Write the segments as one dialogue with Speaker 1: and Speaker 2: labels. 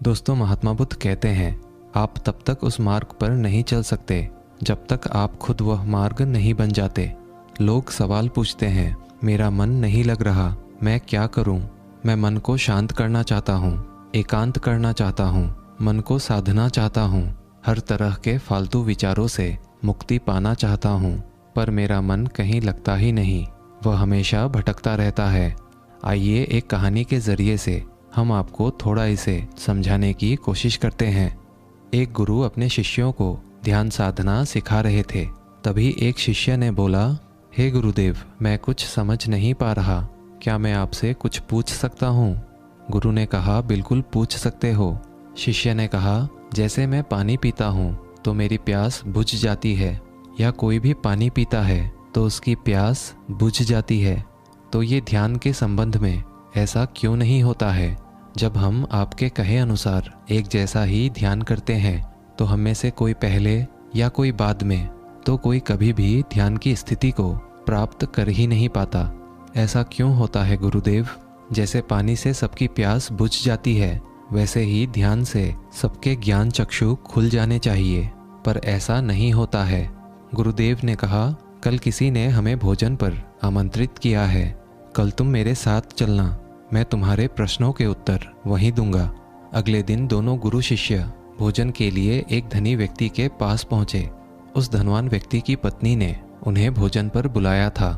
Speaker 1: दोस्तों, महात्मा बुद्ध कहते हैं, आप तब तक उस मार्ग पर नहीं चल सकते जब तक आप खुद वह मार्ग नहीं बन जाते। लोग सवाल पूछते हैं, मेरा मन नहीं लग रहा, मैं क्या करूं? मैं मन को शांत करना चाहता हूं, एकांत करना चाहता हूं, मन को साधना चाहता हूं, हर तरह के फालतू विचारों से मुक्ति पाना चाहता हूं, पर मेरा मन कहीं लगता ही नहीं, वह हमेशा भटकता रहता है। आइए एक कहानी के ज़रिए से हम आपको थोड़ा इसे समझाने की कोशिश करते हैं। एक गुरु अपने शिष्यों को ध्यान साधना सिखा रहे थे। तभी एक शिष्य ने बोला, हे गुरुदेव, मैं कुछ समझ नहीं पा रहा, क्या मैं आपसे कुछ पूछ सकता हूँ? गुरु ने कहा, बिल्कुल पूछ सकते हो। शिष्य ने कहा, जैसे मैं पानी पीता हूँ तो मेरी प्यास बुझ जाती है, या कोई भी पानी पीता है तो उसकी प्यास बुझ जाती है, तो ये ध्यान के संबंध में ऐसा क्यों नहीं होता है? जब हम आपके कहे अनुसार एक जैसा ही ध्यान करते हैं तो हम में से कोई पहले या कोई बाद में, तो कोई कभी भी ध्यान की स्थिति को प्राप्त कर ही नहीं पाता। ऐसा क्यों होता है गुरुदेव? जैसे पानी से सबकी प्यास बुझ जाती है, वैसे ही ध्यान से सबके ज्ञान चक्षु खुल जाने चाहिए, पर ऐसा नहीं होता है। गुरुदेव ने कहा, कल किसी ने हमें भोजन पर आमंत्रित किया है, कल तुम मेरे साथ चलना, मैं तुम्हारे प्रश्नों के उत्तर वहीं दूंगा। अगले दिन दोनों गुरु शिष्य भोजन के लिए एक धनी व्यक्ति के पास पहुंचे। उस धनवान व्यक्ति की पत्नी ने उन्हें भोजन पर बुलाया था।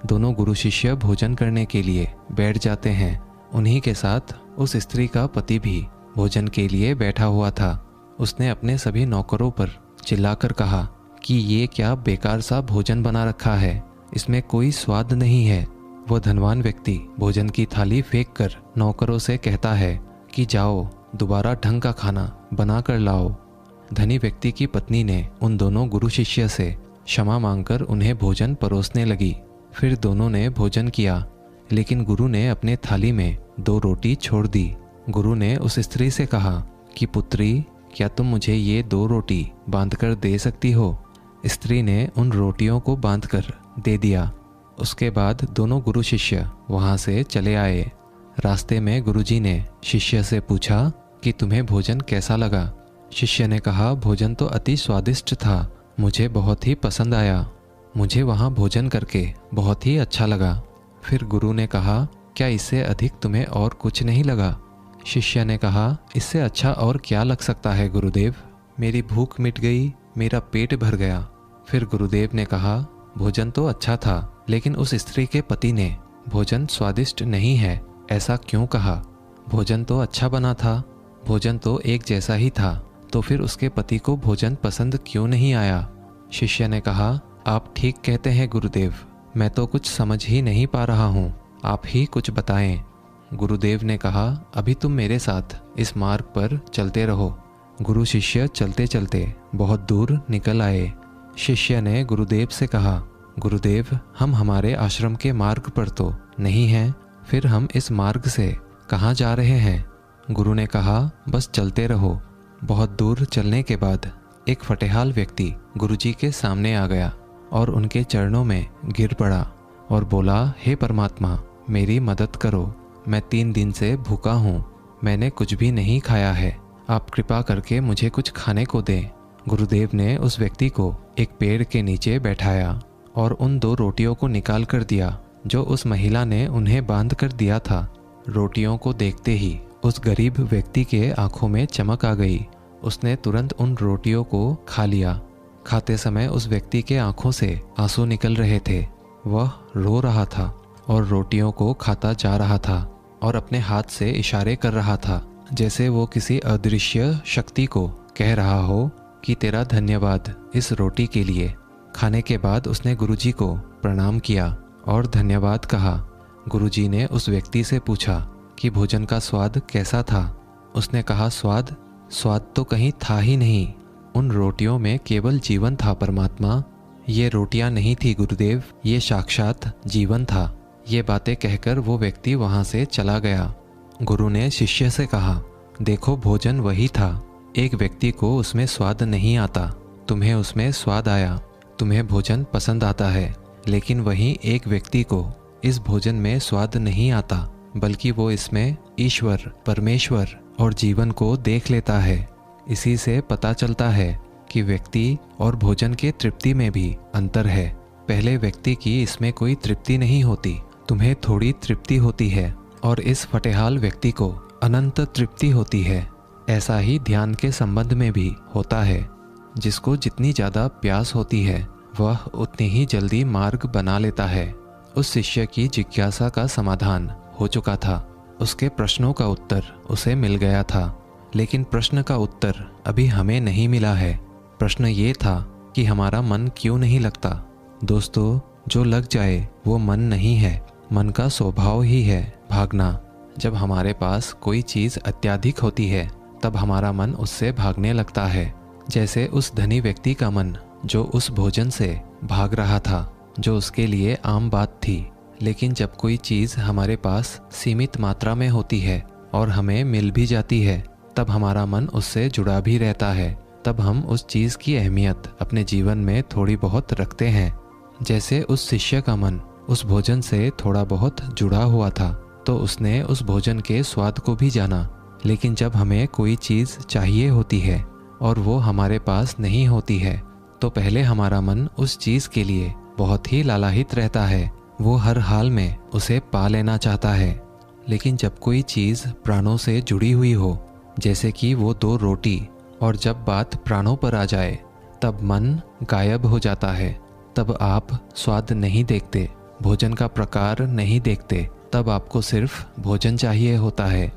Speaker 1: दोनों गुरु शिष्य भोजन करने के लिए बैठ जाते हैं। उन्हीं के साथ उस स्त्री का पति भी भोजन के लिए बैठा हुआ था। उसने अपने सभी नौकरों पर चिल्लाकर कहा कि ये क्या बेकार सा भोजन बना रखा है, इसमें कोई स्वाद नहीं है। वह धनवान व्यक्ति भोजन की थाली फेंककर नौकरों से कहता है कि जाओ, दोबारा ढंग का खाना बना कर लाओ। धनी व्यक्ति की पत्नी ने उन दोनों गुरु शिष्य से क्षमा मांगकर उन्हें भोजन परोसने लगी। फिर दोनों ने भोजन किया, लेकिन गुरु ने अपने थाली में 2 रोटी छोड़ दी। गुरु ने उस स्त्री से कहा कि पुत्री, क्या तुम मुझे ये 2 रोटी बांध कर दे सकती हो? स्त्री ने उन रोटियों को बांध कर दे दिया। उसके बाद दोनों गुरु शिष्य वहाँ से चले आए। रास्ते में गुरुजी ने शिष्य से पूछा कि तुम्हें भोजन कैसा लगा? शिष्य ने कहा, भोजन तो अति स्वादिष्ट था, मुझे बहुत ही पसंद आया, मुझे वहाँ भोजन करके बहुत ही अच्छा लगा। फिर गुरु ने कहा, क्या इससे अधिक तुम्हें और कुछ नहीं लगा? शिष्य ने कहा, इससे अच्छा और क्या लग सकता है गुरुदेव, मेरी भूख मिट गई, मेरा पेट भर गया। फिर गुरुदेव ने कहा, भोजन तो अच्छा था, लेकिन उस स्त्री के पति ने भोजन स्वादिष्ट नहीं है ऐसा क्यों कहा? भोजन तो अच्छा बना था, भोजन तो एक जैसा ही था, तो फिर उसके पति को भोजन पसंद क्यों नहीं आया? शिष्य ने कहा, आप ठीक कहते हैं गुरुदेव, मैं तो कुछ समझ ही नहीं पा रहा हूँ, आप ही कुछ बताएं। गुरुदेव ने कहा, अभी तुम मेरे साथ इस मार्ग पर चलते रहो। गुरु शिष्य चलते चलते बहुत दूर निकल आए। शिष्य ने गुरुदेव से कहा, गुरुदेव, हम हमारे आश्रम के मार्ग पर तो नहीं हैं, फिर हम इस मार्ग से कहाँ जा रहे हैं? गुरु ने कहा, बस चलते रहो। बहुत दूर चलने के बाद एक फटेहाल व्यक्ति गुरुजी के सामने आ गया और उनके चरणों में गिर पड़ा और बोला, हे परमात्मा, मेरी मदद करो, मैं 3 दिन से भूखा हूँ, मैंने कुछ भी नहीं खाया है, आप कृपा करके मुझे कुछ खाने को दें। गुरुदेव ने उस व्यक्ति को एक पेड़ के नीचे बैठाया और उन 2 रोटियों को निकाल कर दिया जो उस महिला ने उन्हें बांध कर दिया था। रोटियों को देखते ही उस गरीब व्यक्ति के आंखों में चमक आ गई। उसने तुरंत उन रोटियों को खा लिया। खाते समय उस व्यक्ति के आंखों से आंसू निकल रहे थे। वह रो रहा था और रोटियों को खाता जा रहा था और अपने हाथ से इशारे कर रहा था, जैसे वो किसी अदृश्य शक्ति को कह रहा हो कि तेरा धन्यवाद इस रोटी के लिए। खाने के बाद उसने गुरुजी को प्रणाम किया और धन्यवाद कहा। गुरुजी ने उस व्यक्ति से पूछा कि भोजन का स्वाद कैसा था? उसने कहा, स्वाद तो कहीं था ही नहीं, उन रोटियों में केवल जीवन था परमात्मा। ये रोटियां नहीं थी गुरुदेव, ये साक्षात जीवन था। ये बातें कहकर वो व्यक्ति वहाँ से चला गया। गुरु ने शिष्य से कहा, देखो, भोजन वही था, एक व्यक्ति को उसमें स्वाद नहीं आता, तुम्हें उसमें स्वाद आया, तुम्हें भोजन पसंद आता है, लेकिन वहीं एक व्यक्ति को इस भोजन में स्वाद नहीं आता, बल्कि वो इसमें ईश्वर, परमेश्वर और जीवन को देख लेता है। इसी से पता चलता है कि व्यक्ति और भोजन के तृप्ति में भी अंतर है। पहले व्यक्ति की इसमें कोई तृप्ति नहीं होती, तुम्हें थोड़ी तृप्ति होती है, और इस फटेहाल व्यक्ति को अनंत तृप्ति होती है। ऐसा ही ध्यान के संबंध में भी होता है। जिसको जितनी ज़्यादा प्यास होती है वह उतनी ही जल्दी मार्ग बना लेता है। उस शिष्य की जिज्ञासा का समाधान हो चुका था, उसके प्रश्नों का उत्तर उसे मिल गया था, लेकिन प्रश्न का उत्तर अभी हमें नहीं मिला है। प्रश्न ये था कि हमारा मन क्यों नहीं लगता। दोस्तों, जो लग जाए वो मन नहीं है, मन का स्वभाव ही है भागना। जब हमारे पास कोई चीज़ अत्यधिक होती है तब हमारा मन उससे भागने लगता है। जैसे उस धनी व्यक्ति का मन जो उस भोजन से भाग रहा था, जो उसके लिए आम बात थी। लेकिन जब कोई चीज़ हमारे पास सीमित मात्रा में होती है और हमें मिल भी जाती है, तब हमारा मन उससे जुड़ा भी रहता है। तब हम उस चीज़ की अहमियत अपने जीवन में थोड़ी बहुत रखते हैं। जैसे उस शिष्य का मन उस भोजन से थोड़ा बहुत जुड़ा हुआ था, तो उसने उस भोजन के स्वाद को भी जाना। लेकिन जब हमें कोई चीज़ चाहिए होती है और वो हमारे पास नहीं होती है, तो पहले हमारा मन उस चीज़ के लिए बहुत ही लालायित रहता है। वो हर हाल में उसे पा लेना चाहता है। लेकिन जब कोई चीज़ प्राणों से जुड़ी हुई हो, जैसे कि वो 2 रोटी, और जब बात प्राणों पर आ जाए तब मन गायब हो जाता है। तब आप स्वाद नहीं देखते, भोजन का प्रकार नहीं देखते, तब आपको सिर्फ भोजन चाहिए होता है।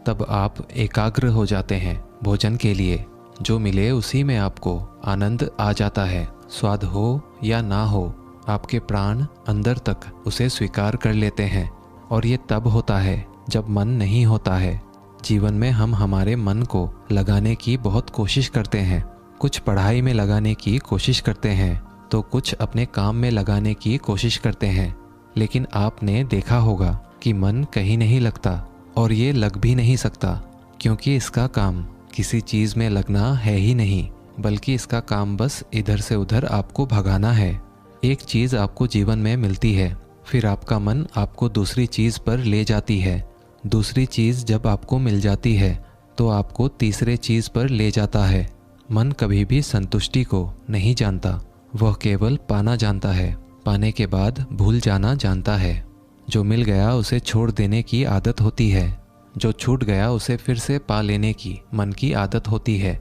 Speaker 1: तब आप एकाग्र हो जाते हैं भोजन के लिए। जो मिले उसी में आपको आनंद आ जाता है। स्वाद हो या ना हो, आपके प्राण अंदर तक उसे स्वीकार कर लेते हैं। और ये तब होता है जब मन नहीं होता है। जीवन में हम हमारे मन को लगाने की बहुत कोशिश करते हैं। कुछ पढ़ाई में लगाने की कोशिश करते हैं, तो कुछ अपने काम में लगाने की कोशिश करते हैं। लेकिन आपने देखा होगा कि मन कहीं नहीं लगता, और ये लग भी नहीं सकता, क्योंकि इसका काम किसी चीज़ में लगना है ही नहीं, बल्कि इसका काम बस इधर से उधर आपको भगाना है। एक चीज़ आपको जीवन में मिलती है, फिर आपका मन आपको दूसरी चीज़ पर ले जाती है। दूसरी चीज़ जब आपको मिल जाती है तो आपको तीसरे चीज़ पर ले जाता है। मन कभी भी संतुष्टि को नहीं जानता, वह केवल पाना जानता है। पाने के बाद भूल जाना जानता है। जो मिल गया उसे छोड़ देने की आदत होती है, जो छूट गया उसे फिर से पा लेने की मन की आदत होती है।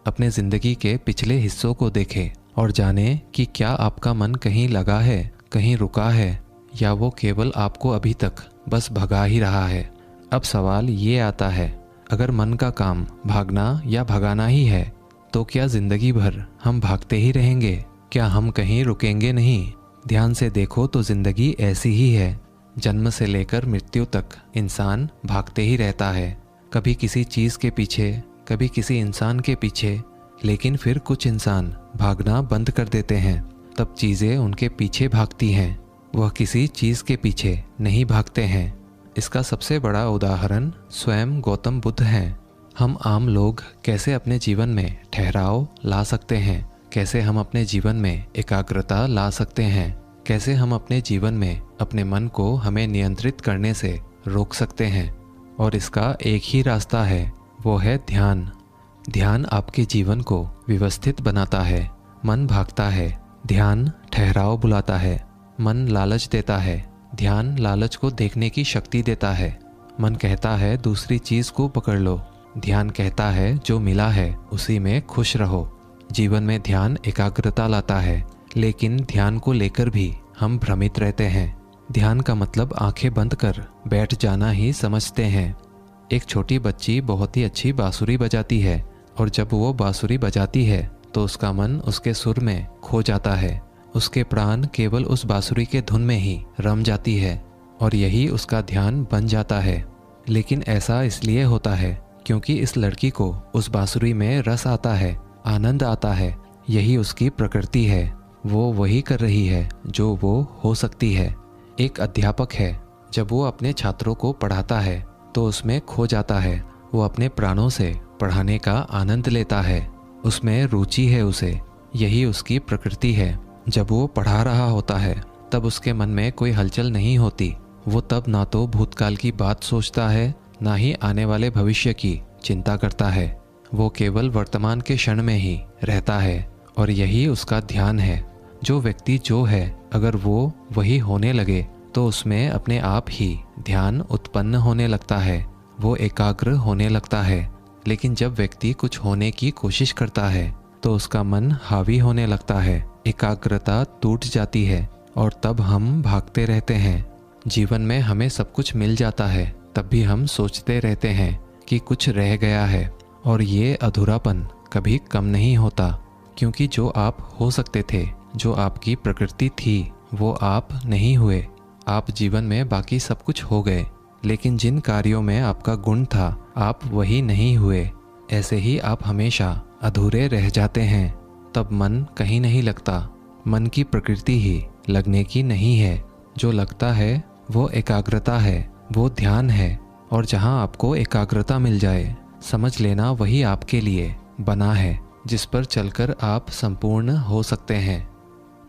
Speaker 1: अपने ज़िंदगी के पिछले हिस्सों को देखें और जानें कि क्या आपका मन कहीं लगा है, कहीं रुका है, या वो केवल आपको अभी तक बस भगा ही रहा है। अब सवाल ये आता है, अगर मन का काम भागना या भगाना ही है, तो क्या ज़िंदगी भर हम भागते ही रहेंगे? क्या हम कहीं रुकेंगे नहीं? ध्यान से देखो तो ज़िंदगी ऐसी ही है। जन्म से लेकर मृत्यु तक इंसान भागते ही रहता है, कभी किसी चीज़ के पीछे, कभी किसी इंसान के पीछे। लेकिन फिर कुछ इंसान भागना बंद कर देते हैं, तब चीज़ें उनके पीछे भागती हैं। वह किसी चीज़ के पीछे नहीं भागते हैं। इसका सबसे बड़ा उदाहरण स्वयं गौतम बुद्ध हैं। हम आम लोग कैसे अपने जीवन में ठहराव ला सकते हैं, कैसे हम अपने जीवन में एकाग्रता ला सकते हैं, कैसे हम अपने जीवन में अपने मन को हमें नियंत्रित करने से रोक सकते हैं। और इसका एक ही रास्ता है, वो है ध्यान। ध्यान आपके जीवन को व्यवस्थित बनाता है। मन भागता है, ध्यान ठहराव बुलाता है। मन लालच देता है, ध्यान लालच को देखने की शक्ति देता है। मन कहता है दूसरी चीज़ को पकड़ लो, ध्यान कहता है जो मिला है उसी में खुश रहो। जीवन में ध्यान एकाग्रता लाता है, लेकिन ध्यान को लेकर भी हम भ्रमित रहते हैं। ध्यान का मतलब आंखें बंद कर बैठ जाना ही समझते हैं। एक छोटी बच्ची बहुत ही अच्छी बांसुरी बजाती है, और जब वो बांसुरी बजाती है तो उसका मन उसके सुर में खो जाता है। उसके प्राण केवल उस बांसुरी के धुन में ही रम जाती है, और यही उसका ध्यान बन जाता है। लेकिन ऐसा इसलिए होता है क्योंकि इस लड़की को उस बांसुरी में रस आता है, आनंद आता है। यही उसकी प्रकृति है। वो वही कर रही है जो वो हो सकती है। एक अध्यापक है, जब वो अपने छात्रों को पढ़ाता है तो उसमें खो जाता है। वो अपने प्राणों से पढ़ाने का आनंद लेता है, उसमें रुचि है उसे। यही उसकी प्रकृति है। जब वो पढ़ा रहा होता है तब उसके मन में कोई हलचल नहीं होती। वो तब ना तो भूतकाल की बात सोचता है, ना ही आने वाले भविष्य की चिंता करता है। वो केवल वर्तमान के क्षण में ही रहता है और यही उसका ध्यान है। जो व्यक्ति जो है अगर वो वही होने लगे तो उसमें अपने आप ही ध्यान उत्पन्न होने लगता है, वो एकाग्र होने लगता है। लेकिन जब व्यक्ति कुछ होने की कोशिश करता है तो उसका मन हावी होने लगता है, एकाग्रता टूट जाती है और तब हम भागते रहते हैं। जीवन में हमें सब कुछ मिल जाता है, तब भी हम सोचते रहते हैं कि कुछ रह गया है और ये अधूरापन कभी कम नहीं होता, क्योंकि जो आप हो सकते थे, जो आपकी प्रकृति थी, वो आप नहीं हुए। आप जीवन में बाकी सब कुछ हो गए, लेकिन जिन कार्यों में आपका गुण था आप वही नहीं हुए। ऐसे ही आप हमेशा अधूरे रह जाते हैं। तब मन कहीं नहीं लगता। मन की प्रकृति ही लगने की नहीं है। जो लगता है वो एकाग्रता है, वो ध्यान है। और जहाँ आपको एकाग्रता मिल जाए, समझ लेना वही आपके लिए बना है, जिस पर चलकर आप संपूर्ण हो सकते हैं।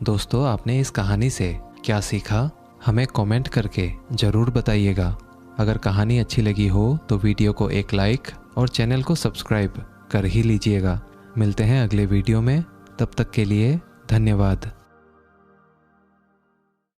Speaker 1: दोस्तों, आपने इस कहानी से क्या सीखा, हमें कमेंट करके ज़रूर बताइएगा। अगर कहानी अच्छी लगी हो तो वीडियो को एक लाइक और चैनल को सब्सक्राइब कर ही लीजिएगा। मिलते हैं अगले वीडियो में, तब तक के लिए धन्यवाद।